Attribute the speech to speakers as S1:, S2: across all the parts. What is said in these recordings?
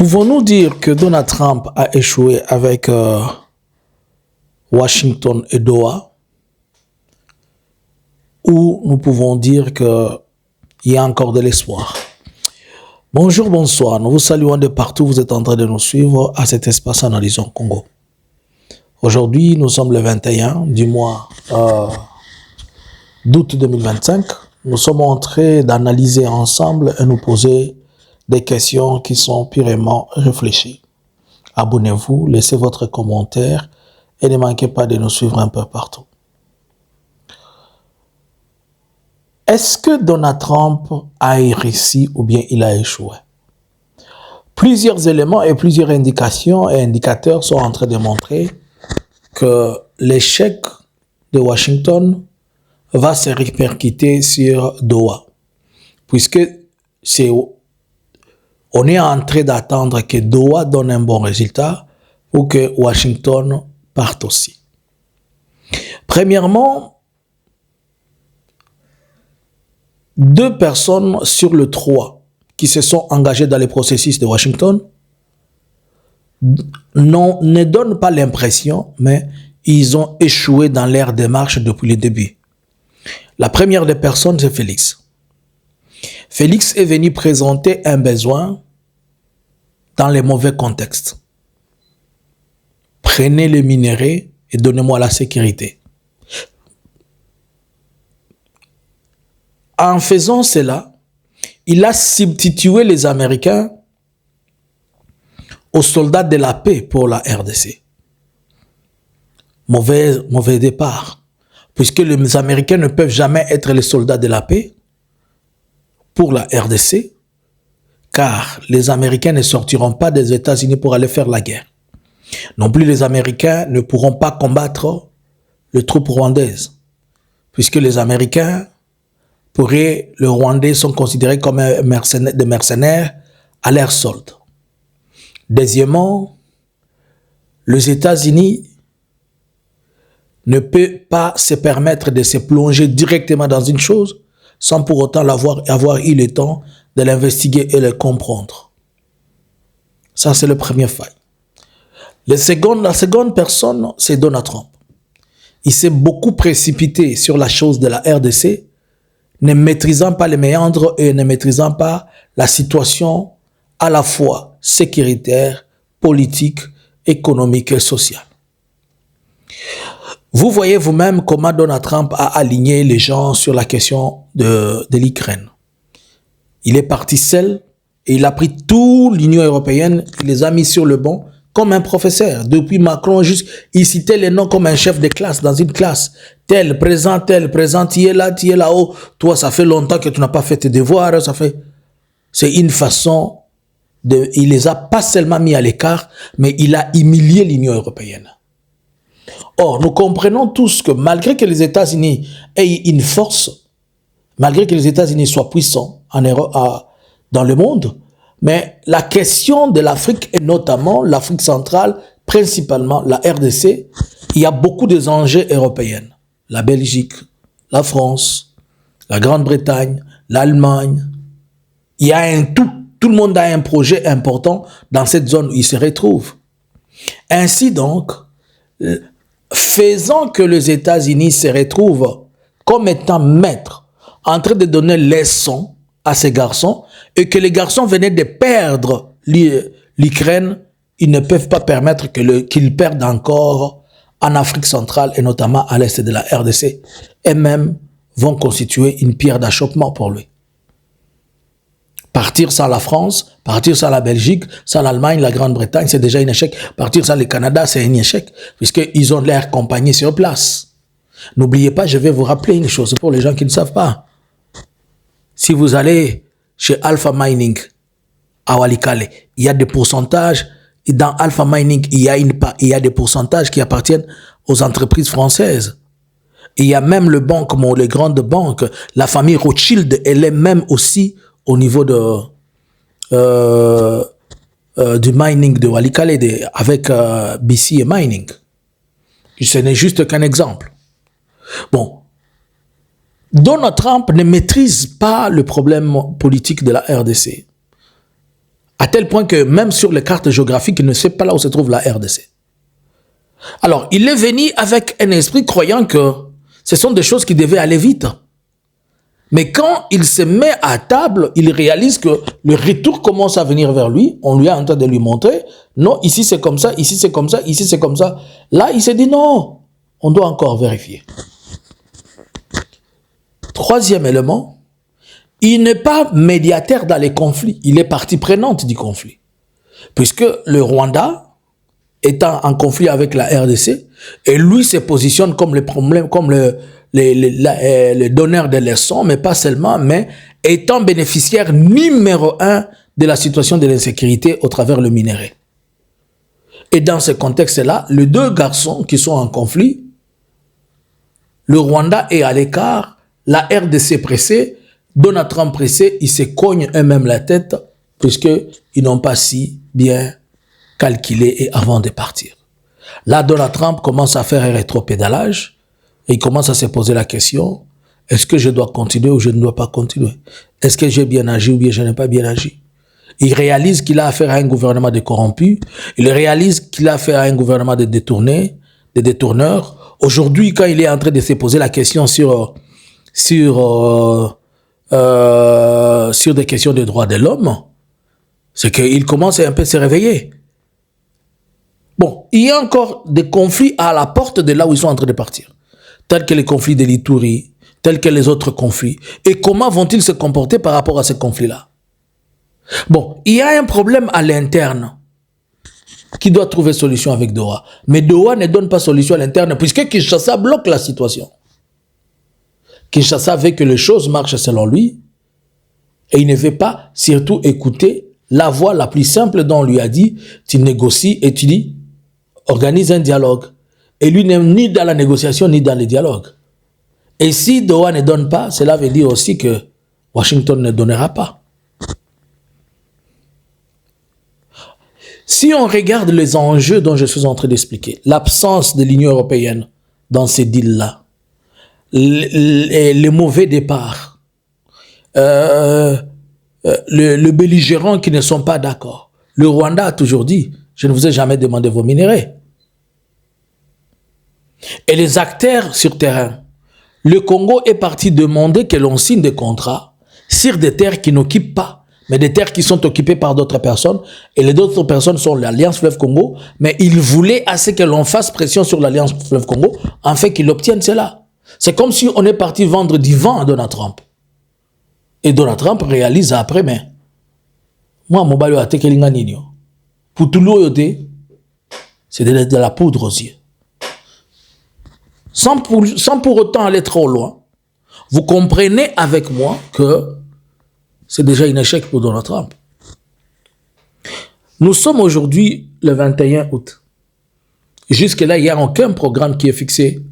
S1: Pouvons-nous dire que Donald Trump a échoué avec Washington et Doha, ou nous pouvons dire qu'il y a encore de l'espoir? Bonjour, bonsoir. Nous vous saluons de partout. Vous êtes en train de nous suivre à cet espace Analysons Congo. Aujourd'hui, nous sommes le 21 du mois d'août 2025. Nous sommes en train d'analyser ensemble et nous poser des questions qui sont purement réfléchies. Abonnez-vous, laissez votre commentaire et ne manquez pas de nous suivre un peu partout. Est-ce que Donald Trump a réussi ou bien il a échoué? Plusieurs éléments et plusieurs indications et indicateurs sont en train de montrer que l'échec de Washington va se répercuter sur Doha, puisque on est en train d'attendre que Doha donne un bon résultat pour que Washington parte aussi. Premièrement, 2 personnes sur le 3 qui se sont engagées dans les processus de Washington ne donnent pas l'impression, mais ils ont échoué dans leur démarche depuis le début. La première des personnes, c'est Félix. Félix est venu présenter un besoin dans les mauvais contextes. Prenez les minéraux et donnez-moi la sécurité. En faisant cela, il a substitué les Américains aux soldats de la paix pour la RDC. Mauvais départ, puisque les Américains ne peuvent jamais être les soldats de la paix pour la RDC, car les Américains ne sortiront pas des États-Unis pour aller faire la guerre. Non plus les Américains ne pourront pas combattre les troupes rwandaises, puisque les Américains, pour eux, les Rwandais sont considérés comme des mercenaires à leur solde. Deuxièmement, les États-Unis ne peuvent pas se permettre de se plonger directement dans une chose sans pour autant avoir eu le temps de l'investiguer et de le comprendre. Ça, c'est le premier faille. La seconde personne, c'est Donald Trump. Il s'est beaucoup précipité sur la chose de la RDC, ne maîtrisant pas les méandres et ne maîtrisant pas la situation à la fois sécuritaire, politique, économique et sociale. Vous voyez vous-même comment Donald Trump a aligné les gens sur la question de l'Ukraine. Il est parti seul et il a pris toute l'Union européenne, il les a mis sur le banc comme un professeur. Depuis Macron, il citait les noms comme un chef de classe dans une classe. Tel, présent, tu es là-haut. Toi, ça fait longtemps que tu n'as pas fait tes devoirs. C'est une façon il les a pas seulement mis à l'écart, mais il a humilié l'Union européenne. Or, nous comprenons tous que malgré que les États-Unis aient une force, malgré que les États-Unis soient puissants dans le monde, mais la question de l'Afrique, et notamment l'Afrique centrale, principalement la RDC, il y a beaucoup d'enjeux européens. La Belgique, la France, la Grande-Bretagne, l'Allemagne. Il y a tout le monde a un projet important dans cette zone où il se retrouve. Ainsi donc, faisant que les États-Unis se retrouvent comme étant maîtres, en train de donner leçons à ces garçons, et que les garçons venaient de perdre l'Ukraine, ils ne peuvent pas permettre qu'ils perdent encore en Afrique centrale et notamment à l'est de la RDC, et même vont constituer une pierre d'achoppement pour lui. Partir sans la France, partir sans la Belgique, sans l'Allemagne, la Grande-Bretagne, c'est déjà un échec. Partir sans le Canada, c'est un échec, puisqu'ils ont leur compagnie sur place. N'oubliez pas, je vais vous rappeler une chose pour les gens qui ne savent pas. Si vous allez chez Alpha Mining à Walikale, il y a des pourcentages. Dans Alpha Mining, il y a des pourcentages qui appartiennent aux entreprises françaises. Il y a même les grandes banques, la famille Rothschild, elle est même aussi au niveau du mining de Walikale avec BC et Mining. Ce n'est juste qu'un exemple. Bon. Donald Trump ne maîtrise pas le problème politique de la RDC. À tel point que même sur les cartes géographiques, il ne sait pas là où se trouve la RDC. Alors, il est venu avec un esprit croyant que ce sont des choses qui devaient aller vite. Mais quand il se met à table, il réalise que le retour commence à venir vers lui. On lui est en train de lui montrer, non, ici c'est comme ça, ici c'est comme ça, ici c'est comme ça. Là, il s'est dit non, on doit encore vérifier. Troisième élément, il n'est pas médiateur dans les conflits, il est partie prenante du conflit. Puisque le Rwanda étant en conflit avec la RDC, et lui se positionne comme le problème, comme le donneur de leçons, mais pas seulement, mais étant bénéficiaire numéro 1 de la situation de l'insécurité au travers le minerai. Et dans ce contexte-là, les deux garçons qui sont en conflit, le Rwanda est à l'écart, la RDC pressée, Donald Trump pressé, ils se cognent eux-mêmes la tête, puisqu'ils n'ont pas si bien calculé et avant de partir. Là, Donald Trump commence à faire un rétropédalage et il commence à se poser la question, est-ce que je dois continuer ou je ne dois pas continuer? Est-ce que j'ai bien agi ou bien je n'ai pas bien agi? Il réalise qu'il a affaire à un gouvernement de corrompus, il réalise qu'il a affaire à un gouvernement de détournés, de détourneurs. Aujourd'hui, quand il est en train de se poser la question sur des questions de droits de l'homme, c'est qu'il commence à un peu se réveiller. Bon, il y a encore des conflits à la porte de là où ils sont en train de partir, tels que les conflits de l'Ituri, tels que les autres conflits. Et comment vont-ils se comporter par rapport à ces conflits-là? Bon, il y a un problème à l'interne qui doit trouver solution avec Doha. Mais Doha ne donne pas solution à l'interne puisque Kinshasa bloque la situation. Kinshasa veut que les choses marchent selon lui et il ne veut pas surtout écouter la voie la plus simple dont on lui a dit, tu négocies et tu dis, organise un dialogue. Et lui n'est ni dans la négociation ni dans le dialogue. Et si Doha ne donne pas, cela veut dire aussi que Washington ne donnera pas. Si on regarde les enjeux dont je suis en train d'expliquer, l'absence de l'Union européenne dans ces deals-là, les mauvais départs, le belligérant qui ne sont pas d'accord. Le Rwanda a toujours dit, je ne vous ai jamais demandé vos minéraux. Et les acteurs sur terrain, le Congo est parti demander que l'on signe des contrats sur des terres qui n'occupent pas, mais des terres qui sont occupées par d'autres personnes, et les autres personnes sont l'Alliance Fleuve Congo, mais ils voulaient assez que l'on fasse pression sur l'Alliance Fleuve Congo, en fait qu'ils obtiennent cela. C'est comme si on est parti vendre du vent à Donald Trump. Et Donald Trump réalise après, mais moi, mon balio a été kelinga nino. Pour tout l'autre, c'est de la poudre aux yeux. Sans pour autant aller trop loin, vous comprenez avec moi que c'est déjà un échec pour Donald Trump. Nous sommes aujourd'hui le 21 août. Jusque-là, il n'y a aucun programme qui est fixé,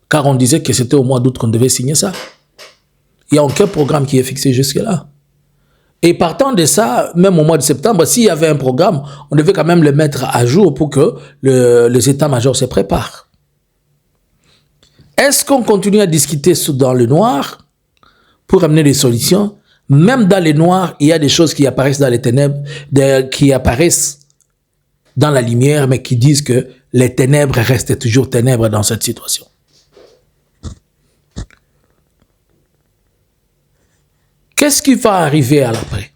S1: car on disait que c'était au mois d'août qu'on devait signer ça. Il n'y a aucun programme qui est fixé jusque-là. Et partant de ça, même au mois de septembre, s'il y avait un programme, on devait quand même le mettre à jour pour que les états-majors se préparent. Est-ce qu'on continue à discuter dans le noir pour amener des solutions? Même dans le noir, il y a des choses qui apparaissent dans les ténèbres, qui apparaissent dans la lumière, mais qui disent que les ténèbres restent toujours ténèbres dans cette situation. Qu'est-ce qui va arriver à l'après?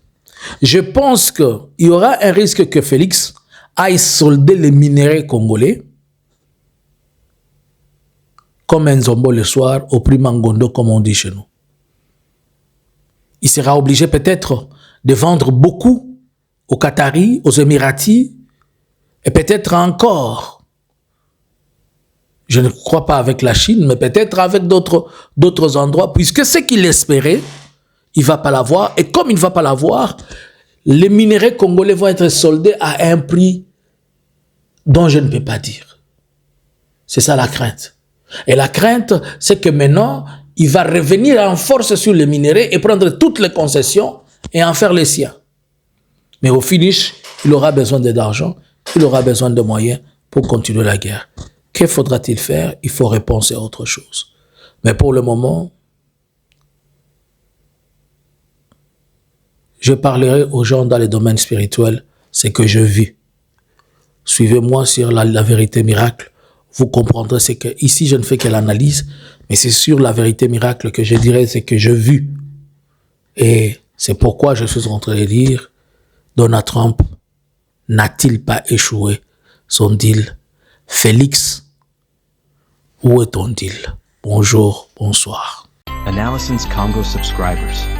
S1: Je pense qu'il y aura un risque que Félix aille solder les minéraux congolais comme un zombo le soir au prix Mangondo, comme on dit chez nous. Il sera obligé peut-être de vendre beaucoup aux Qataris, aux Émiratis, et peut-être encore, je ne crois pas avec la Chine, mais peut-être avec d'autres endroits, puisque ce qu'il espérait, il ne va pas l'avoir. Et comme il ne va pas l'avoir, les minéraux congolais vont être soldés à un prix dont je ne peux pas dire. C'est ça la crainte. Et la crainte, c'est que maintenant, il va revenir en force sur les minéraux et prendre toutes les concessions et en faire les siens. Mais au finish, il aura besoin d'argent, il aura besoin de moyens pour continuer la guerre. Que faudra-t-il faire? Il faut repenser à autre chose. Mais pour le moment, Je parlerai aux gens dans les domaines spirituels ce que je vis. Suivez-moi sur la vérité miracle. Vous comprendrez ce que... Ici, je ne fais que l'analyse, mais c'est sur la vérité miracle que je dirai ce que je vis. Et c'est pourquoi je suis en train de dire, Donald Trump n'a-t-il pas échoué son deal? Félix, où est ton deal? Bonjour, bonsoir.
S2: Analyson's Congo subscribers.